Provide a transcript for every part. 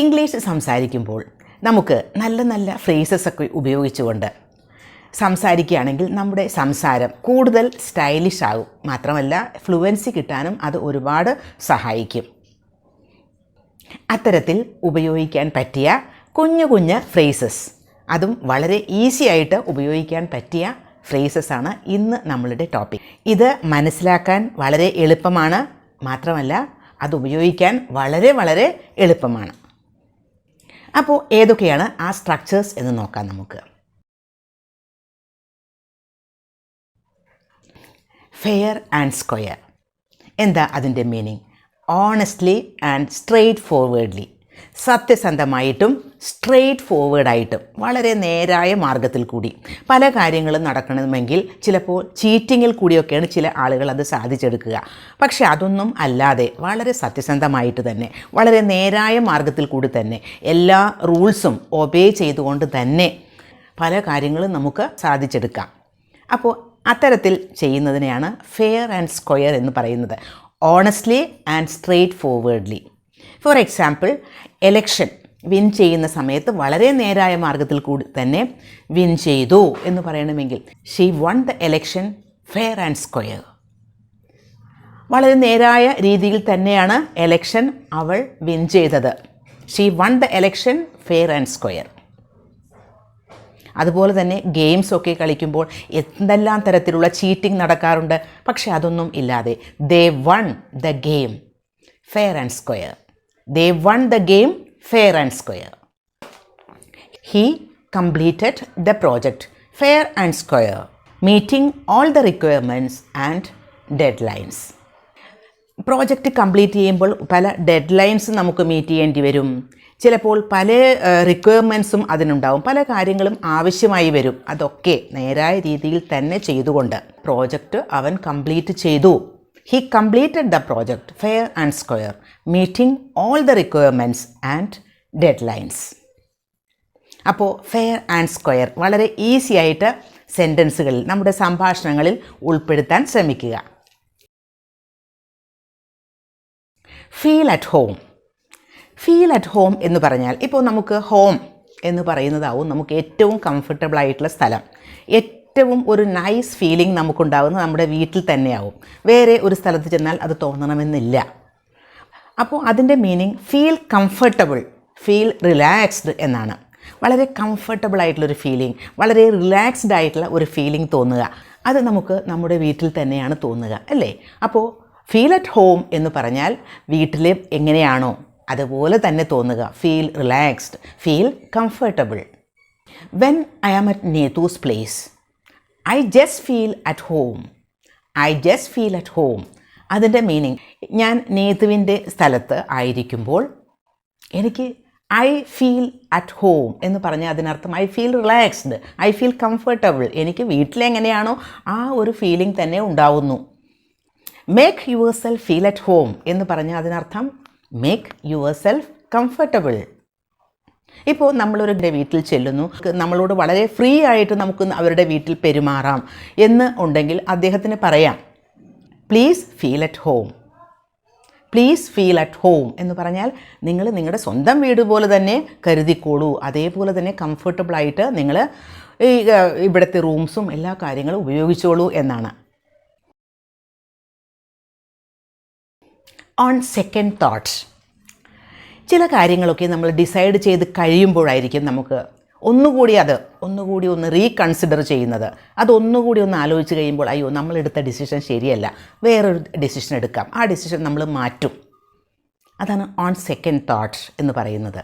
English സംസാരിക്കുമ്പോൾ നമുക്ക് നല്ല നല്ല ഫ്രേസസ് ഒക്കെ ഉപയോഗിച്ചുകൊണ്ട് സംസാരിക്കുകയാണെങ്കിൽ നമ്മുടെ സംസാരം കൂടുതൽ സ്റ്റൈലിഷ് ആകും. മാത്രമല്ല ഫ്ലുവൻസി കിട്ടാനും അത് ഒരുപാട് സഹായിക്കും. അത്തരത്തിൽ ഉപയോഗിക്കാൻ പറ്റിയ കുഞ്ഞു കുഞ്ഞ് ഫ്രേസസ്, അതും വളരെ ഈസി ആയിട്ട് ഉപയോഗിക്കാൻ പറ്റിയ ഫ്രേസസ് ആണ് ഇന്ന് നമ്മളുടെ ടോപ്പിക്. ഇത് മനസ്സിലാക്കാൻ വളരെ എളുപ്പമാണ്, മാത്രമല്ല അത് ഉപയോഗിക്കാൻ വളരെ വളരെ എളുപ്പമാണ്. അപ്പോൾ ഏതൊക്കെയാണ് ആ സ്ട്രക്ചേഴ്സ് എന്ന് നോക്കാം നമുക്ക്. Fair and square. എന്താ അതിൻ്റെ meaning? Honestly and straightforwardly. സത്യസന്ധമായിട്ടും സ്ട്രെയിറ്റ് ഫോർവേഡായിട്ടും വളരെ നേരായ മാർഗത്തിൽ കൂടി പല കാര്യങ്ങളും നടക്കണമെങ്കിൽ ചിലപ്പോൾ ചീറ്റിങ്ങിൽ കൂടിയൊക്കെയാണ് ചില ആളുകൾ അത് സാധിച്ചെടുക്കുക. പക്ഷെ അതൊന്നും അല്ലാതെ വളരെ സത്യസന്ധമായിട്ട് തന്നെ വളരെ നേരായ മാർഗത്തിൽ കൂടി തന്നെ എല്ലാ റൂൾസും ഒബേ ചെയ്തുകൊണ്ട് തന്നെ പല കാര്യങ്ങളും നമുക്ക് സാധിച്ചെടുക്കാം. അപ്പോൾ അത്തരത്തിൽ ചെയ്യുന്നതിനെയാണ് ഫെയർ ആൻഡ് സ്ക്വയർ എന്ന് പറയുന്നത്. Honestly and straightforwardly. For example, election win ചെയ്യുന്ന സമയത്ത് വളരെ നേരായ മാർഗത്തിൽ കൂടി തന്നെ വിൻ ചെയ്തു എന്ന് പറയണമെങ്കിൽ she one the election fair and square. വളരെ നേരായ രീതിയിൽ തന്നെയാണ് എലക്ഷൻ അവൾ വിൻ ചെയ്തത്. She one the election fair and square. അതുപോലെ തന്നെ ഗെയിംസൊക്കെ കളിക്കുമ്പോൾ എന്തെല്ലാം തരത്തിലുള്ള ചീറ്റിംഗ് നടക്കാറുണ്ട്. പക്ഷെ അതൊന്നും ഇല്ലാതെ they won the game fair and square. They won the game fair and square. He completed the project fair and square, meeting all the requirements and deadlines. Project complete ചെയ്യുമ്പോൾ പല ഡെഡ്ലൈൻസ് നമുക്ക് meet ചെയ്യേണ്ടി വരും. ചിലപ്പോൾ പല റിക്വയർമെൻറ്റ്സും അതിനുണ്ടാവും. പല കാര്യങ്ങളും ആവശ്യമായി വരും. അതൊക്കെ നേരായ രീതിയിൽ തന്നെ ചെയ്തുകൊണ്ട് പ്രോജക്റ്റ് അവൻ കംപ്ലീറ്റ് ചെയ്തു. He completed the project fair and square, meeting all the requirements and deadlines. അപ്പോൾ ഫെയർ ആൻഡ് സ്ക്വയർ വളരെ ഈസി ആയിട്ട് സെൻറ്റൻസുകളിൽ നമ്മുടെ സംഭാഷണങ്ങളിൽ ഉൾപ്പെടുത്താൻ ശ്രമിക്കുക. Feel at home. Feel at home എന്ന് പറഞ്ഞാൽ ഇപ്പോൾ നമുക്ക് ഹോം എന്ന് പറയുന്നതാവും നമുക്ക് ഏറ്റവും കംഫർട്ടബിൾ ആയിട്ടുള്ള സ്ഥലം. ഏറ്റവും ഒരു നൈസ് ഫീലിംഗ് നമുക്കുണ്ടാകുന്നത് നമ്മുടെ വീട്ടിൽ തന്നെയാവും. വേറെ ഒരു സ്ഥലത്ത് ചെന്നാൽ അത് തോന്നണമെന്നില്ല. അപ്പോൾ അതിൻ്റെ meaning feel comfortable, feel relaxed എന്നാണ്. വളരെ കംഫർട്ടബിൾ ആയിട്ടുള്ളൊരു ഫീലിംഗ്, വളരെ റിലാക്സ്ഡ് ആയിട്ടുള്ള ഒരു ഫീലിംഗ് തോന്നുക, അത് നമുക്ക് നമ്മുടെ വീട്ടിൽ തന്നെയാണ് തോന്നുക, അല്ലേ? അപ്പോൾ ഫീൽ അറ്റ് ഹോം എന്ന് പറഞ്ഞാൽ വീട്ടിൽ എങ്ങനെയാണോ അതുപോലെ തന്നെ തോന്നുക. Feel relaxed, feel comfortable. When I am at Nethu's place, I just feel at home. I just feel at home. അതിൻ്റെ മീനിങ്, ഞാൻ നേതുവിൻ്റെ സ്ഥലത്ത് ആയിരിക്കുമ്പോൾ എനിക്ക് ഐ ഫീൽ അറ്റ് ഹോം എന്ന് പറഞ്ഞാൽ അതിനർത്ഥം I feel relaxed, I feel comfortable. എനിക്ക് വീട്ടിലെങ്ങനെയാണോ ആ ഒരു ഫീലിംഗ് തന്നെ ഉണ്ടാവുന്നു. Make your self feel at home എന്ന് പറഞ്ഞാൽ അതിനർത്ഥം മേക്ക് യുവർ സെൽഫ് കംഫർട്ടബിൾ. ഇപ്പോൾ നമ്മളൊരു വീട്ടിൽ ചെല്ലുന്നു, നമ്മളോട് വളരെ ഫ്രീ ആയിട്ട് നമുക്ക് അവരുടെ വീട്ടിൽ പെരുമാറാം എന്ന് ഉണ്ടെങ്കിൽ അദ്ദേഹത്തിന് പറയാം please feel at home. Please feel at home എന്ന് പറഞ്ഞാൽ നിങ്ങൾ നിങ്ങളുടെ സ്വന്തം വീട് പോലെ തന്നെ കരുതിക്കോളൂ, അതേപോലെ തന്നെ കംഫർട്ടബിളായിട്ട് നിങ്ങൾ ഇവിടുത്തെ റൂംസും എല്ലാ കാര്യങ്ങളും ഉപയോഗിച്ചോളൂ എന്നാണ്. On second thoughts. ചില കാര്യങ്ങളൊക്കെ നമ്മൾ ഡിസൈഡ് ചെയ്ത് കഴിയുമ്പോഴായിരിക്കും നമുക്ക് ഒന്നുകൂടി ഒന്ന് റീകൺസിഡർ ചെയ്യുന്നത്. അതൊന്നുകൂടി ഒന്ന് ആലോചിച്ച് കഴിയുമ്പോൾ അയ്യോ നമ്മളെടുത്ത ഡിസിഷൻ ശരിയല്ല, വേറൊരു ഡിസിഷൻ എടുക്കാം, ആ ഡിസിഷൻ നമ്മൾ മാറ്റും. അതാണ് ഓൺ സെക്കൻഡ് തോട്ട്സ് എന്ന് പറയുന്നത്.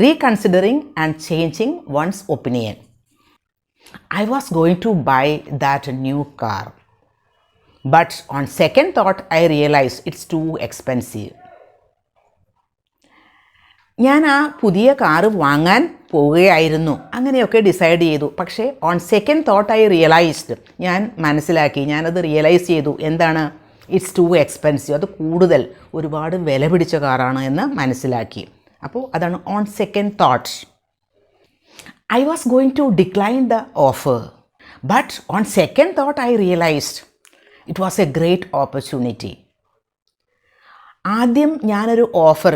Reconsidering and changing one's opinion. I was going to buy that new car, but on second thought I realise it's too expensive. ഞാൻ ആ പുതിയ കാറ് വാങ്ങാൻ പോവുകയായിരുന്നു, അങ്ങനെയൊക്കെ ഡിസൈഡ് ചെയ്തു. പക്ഷേ on second thought I realised, ഞാൻ മനസ്സിലാക്കി, ഞാനത് റിയലൈസ് ചെയ്തു. എന്താണ്? ഇറ്റ്സ് ടു എക്സ്പെൻസീവ്, അത് കൂടുതൽ ഒരുപാട് വില പിടിച്ച കാറാണ് എന്ന് മനസ്സിലാക്കി. അപ്പോൾ അതാണ് on second thoughts. I was going to decline the offer, but on second thought I realised it was a great opportunity. ആദ്യം ഞാനൊരു ഓഫർ,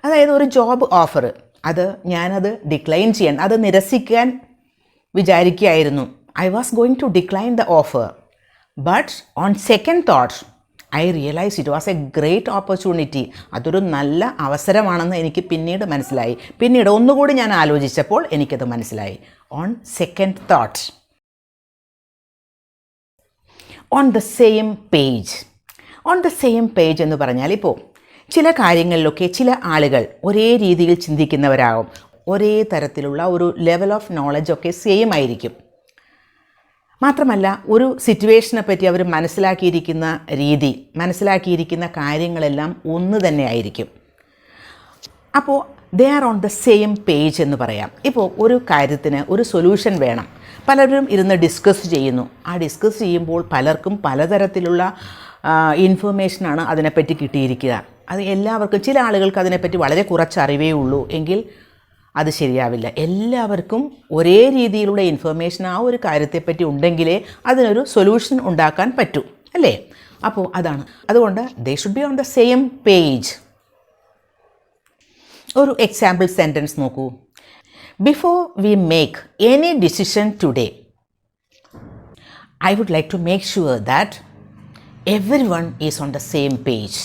അതായത് ഒരു ജോബ് ഓഫർ, ഞാനത് ഡിക്ലൈൻ ചെയ്യാൻ, അത് നിരസിക്കാൻ വിചാരിക്കുകയായിരുന്നു. I was going to decline the offer, but on second thought I realise it was a great opportunity. അതൊരു നല്ല അവസരമാണെന്ന് എനിക്ക് പിന്നീട് മനസ്സിലായി. പിന്നീട് ഒന്നുകൂടി ഞാൻ ആലോചിച്ചപ്പോൾ എനിക്കത് മനസ്സിലായി. On second thought. On the same page. On the same page എന്ന് പറഞ്ഞാൽ, ഇപ്പോൾ ചില കാര്യങ്ങളിലൊക്കെ ചില ആളുകൾ ഒരേ രീതിയിൽ ചിന്തിക്കുന്നവരാകും. ഒരേ തരത്തിലുള്ള ഒരു ലെവൽ ഓഫ് നോളജൊക്കെ സെയിം ആയിരിക്കും. മാത്രമല്ല, ഒരു സിറ്റുവേഷനെ പറ്റി അവർ മനസ്സിലാക്കിയിരിക്കുന്ന രീതി, മനസ്സിലാക്കിയിരിക്കുന്ന കാര്യങ്ങളെല്ലാം ഒന്ന് തന്നെ ആയിരിക്കും. അപ്പോൾ they are on the same page എന്ന് പറയാം. ഇപ്പോൾ ഒരു കാര്യത്തിന് ഒരു സൊല്യൂഷൻ വേണം. പലരും ഇരുന്ന് ഡിസ്കസ് ചെയ്യുന്നു. ആ ഡിസ്കസ് ചെയ്യുമ്പോൾ പലർക്കും പലതരത്തിലുള്ള ഇൻഫർമേഷനാണ് അതിനെപ്പറ്റി കിട്ടിയിരിക്കുക. അത് എല്ലാവർക്കും, ചില ആളുകൾക്ക് അതിനെപ്പറ്റി വളരെ കുറച്ച് അറിവേ ഉള്ളൂ എങ്കിൽ അത് ശരിയാവില്ല. എല്ലാവർക്കും ഒരേ രീതിയിലുള്ള ഇൻഫർമേഷൻ ആ ഒരു കാര്യത്തെപ്പറ്റി ഉണ്ടെങ്കിലേ അതിനൊരു സൊല്യൂഷൻ ഉണ്ടാക്കാൻ പറ്റൂ, അല്ലേ? അപ്പോൾ അതാണ്. അതുകൊണ്ട് they should be on the same page. ഒരു എക്സാമ്പിൾ സെൻറ്റൻസ് നോക്കൂ. Before we make any decision today, I would like to make sure that everyone is on the same page.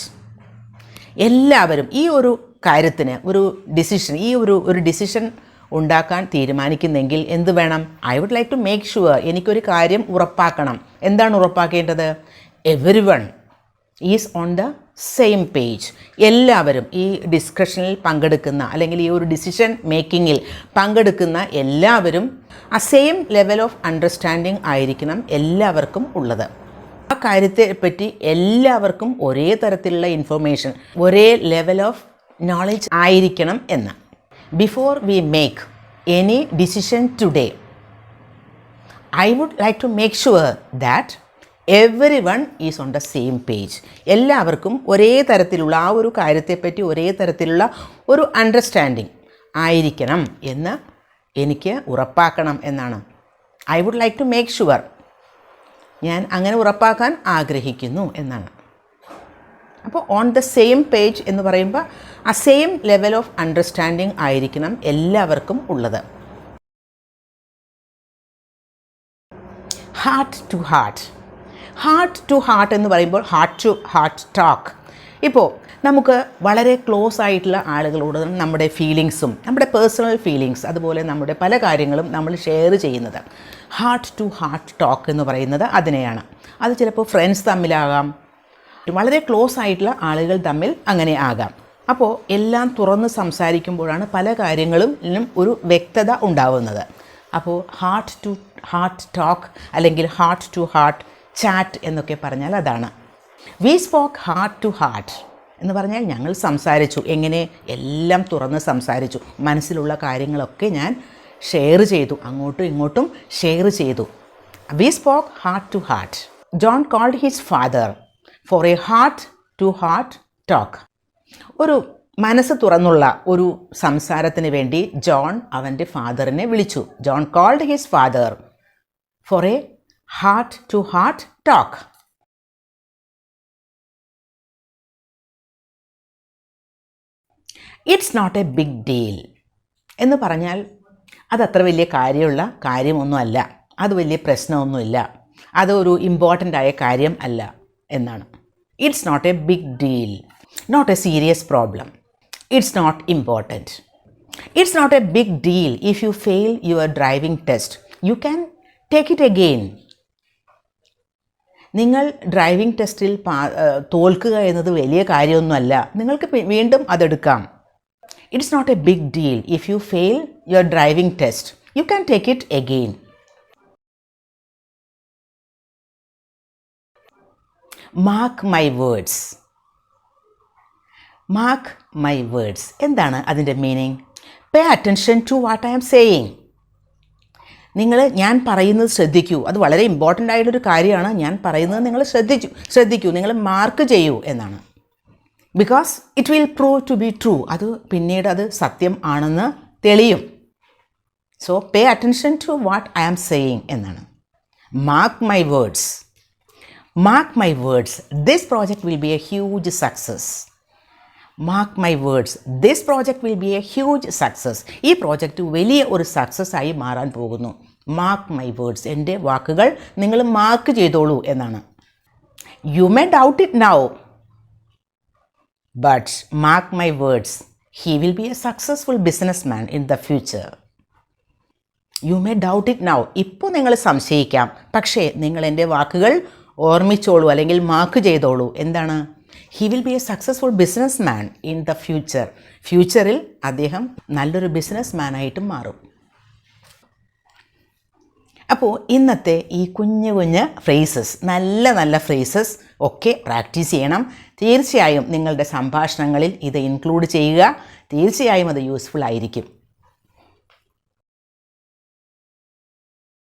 എല്ലാവരും ഈ ഒരു കാര്യത്തിന് ഒരു ഡിസിഷൻ, ഒരു ഡിസിഷൻ ഉണ്ടാക്കാൻ തീരുമാനിക്കുന്നെങ്കിൽ എന്ത് വേണം? I would like to make sure, എനിക്കൊരു കാര്യം ഉറപ്പാക്കണം. എന്താണ് ഉറപ്പാക്കേണ്ടത്? Everyone is on the same page. എല്ലാവരും ഈ ഡിസ്കഷനിൽ പങ്കെടുക്കുന്ന, അല്ലെങ്കിൽ ഈ ഒരു ഡിസിഷൻ മേക്കിങ്ങിൽ പങ്കെടുക്കുന്ന എല്ലാവരും ആ സെയിം ലെവൽ ഓഫ് അണ്ടർസ്റ്റാൻഡിങ് ആയിരിക്കണം എല്ലാവർക്കും ഉള്ളത്. ആ കാര്യത്തെ പറ്റി എല്ലാവർക്കും ഒരേ തരത്തിലുള്ള ഇൻഫർമേഷൻ, ഒരേ ലെവൽ ഓഫ് നോളജ് ആയിരിക്കണം എന്ന്. Before we make any decision today, I would like to make sure that everyone is on the same page. എല്ലാവർക്കും ഒരേ തരത്തിലുള്ള ആ ഒരു കാര്യത്തെപ്പറ്റി ഒരേ തരത്തിലുള്ള ഒരു അണ്ടർസ്റ്റാൻഡിങ് ആയിരിക്കണം എന്ന് എനിക്ക് ഉറപ്പാക്കണം എന്നാണ്. I would like to make sure, ഞാൻ അങ്ങനെ ഉറപ്പാക്കാൻ ആഗ്രഹിക്കുന്നു എന്നാണ്. അപ്പോൾ ഓൺ ദ സെയിം പേജ് എന്ന് പറയുമ്പോൾ ആ സെയിം ലെവൽ ഓഫ് അണ്ടർസ്റ്റാൻഡിങ് ആയിരിക്കണം എല്ലാവർക്കും ഉള്ളത്. Heart to heart. Heart to heart എന്ന് പറയുമ്പോൾ ഹാർട്ട് ടു ഹാർട്ട് ടോക്ക്. ഇപ്പോൾ നമുക്ക് വളരെ ക്ലോസ് ആയിട്ടുള്ള ആളുകളോട് നമ്മുടെ ഫീലിങ്സും, നമ്മുടെ പേഴ്സണൽ ഫീലിങ്സ്, അതുപോലെ നമ്മുടെ പല കാര്യങ്ങളും നമ്മൾ ഷെയർ ചെയ്യുന്നത് ഹാർട്ട് ടു ഹാർട്ട് ടോക്ക് എന്ന് പറയുന്നത് അതിനെയാണ്. അത് ചിലപ്പോൾ ഫ്രണ്ട്സ് തമ്മിലാകാം, വളരെ ക്ലോസ് ആയിട്ടുള്ള ആളുകൾ തമ്മിൽ അങ്ങനെ ആകാം. അപ്പോൾ എല്ലാം തുറന്ന് സംസാരിക്കുമ്പോഴാണ് പല കാര്യങ്ങളിലും ഒരു വ്യക്തത ഉണ്ടാവുന്നത്. അപ്പോൾ ഹാർട്ട് ടു ഹാർട്ട് ടോക്ക് അല്ലെങ്കിൽ ഹാർട്ട് ടു ഹാർട്ട് ചാറ്റ് എന്നൊക്കെ പറഞ്ഞാൽ അതാണ്. We spoke heart to heart എന്ന് പറഞ്ഞാൽ ഞങ്ങൾ സംസാരിച്ചു. എങ്ങനെ? എല്ലാം തുറന്ന് സംസാരിച്ചു. മനസ്സിലുള്ള കാര്യങ്ങളൊക്കെ ഞാൻ ഷെയർ ചെയ്തു, അങ്ങോട്ടും ഇങ്ങോട്ടും ഷെയർ ചെയ്തു. We spoke heart to heart. John called his father for a heart to heart talk. ഒരു മനസ്സ് തുറന്നുള്ള ഒരു സംസാരത്തിന് വേണ്ടി ജോൺ അവൻ്റെ ഫാദറിനെ വിളിച്ചു. John called his father for a heart to heart talk. It's not a big deal എന്ന് പറഞ്ഞാൽ അതത്ര വലിയ കാര്യമൊന്നുമല്ല, അത് വലിയ പ്രശ്നമൊന്നുമില്ല, അതൊരു ഇമ്പോർട്ടൻ്റ് ആയ കാര്യം അല്ല എന്നാണ്. It's not a big deal, not a serious problem, it's not important. It's not a big deal if you fail your driving test, you can take it again. നിങ്ങൾ ഡ്രൈവിംഗ് ടെസ്റ്റിൽ തോൽക്കുക എന്നത് വലിയ കാര്യമൊന്നുമല്ല, നിങ്ങൾക്ക് വീണ്ടും അതെടുക്കാം. It's not a big deal if you fail your driving test. You can take it again. Mark my words. Mark my words. എന്താണ് അതിൻ്റെ meaning? Pay attention to what I am saying. ഞാൻ പറയുന്നത് ശ്രദ്ധിക്കൂ. അത് വളരെ ഇമ്പോർട്ടൻ്റ് ആയിട്ടൊരു കാര്യമാണ്. ഞാൻ പറയുന്നത് നിങ്ങൾ ശ്രദ്ധിക്കൂ, നിങ്ങൾ മാർക്ക് ചെയ്യൂ എന്നാണ്. Because it will prove to be true. അത് പിന്നീട് അത് സത്യം ആണെന്ന് തെളിയും. So pay attention to what I am saying എന്നാണ്. Mark my words. Mark my words. This project will be a huge success. Mark my words, this project will be a huge success. ഈ project വലിയ ഒരു success ആയി മാറാൻ പോകുന്നു. Mark my words, എൻ്റെ വാക്കുകൾ നിങ്ങൾ മാർക്ക് ചെയ്തോളൂ എന്നാണ്. You may doubt it now, but mark my words, he will be A successful business man in the future. You may doubt it now, ഇപ്പോൾ നിങ്ങൾ സംശയിക്കാം, പക്ഷേ നിങ്ങൾ എൻ്റെ വാക്കുകൾ ഓർമ്മിച്ചോളൂ അല്ലെങ്കിൽ മാർക്ക് ചെയ്തോളൂ. എന്താണ്? He will be A successful business man in the future. ഫ്യൂച്ചറിൽ അദ്ദേഹം നല്ലൊരു ബിസിനസ് മാനായിട്ടും മാറും. അപ്പോൾ ഇന്നത്തെ ഈ കുഞ്ഞു കുഞ്ഞ് ഫ്രേസസ്, നല്ല നല്ല ഫ്രേസസ് ഒക്കെ പ്രാക്ടീസ് ചെയ്യണം. തീർച്ചയായും നിങ്ങളുടെ സംഭാഷണങ്ങളിൽ ഇത് ഇൻക്ലൂഡ് ചെയ്യുക. തീർച്ചയായും അത് യൂസ്ഫുൾ ആയിരിക്കും.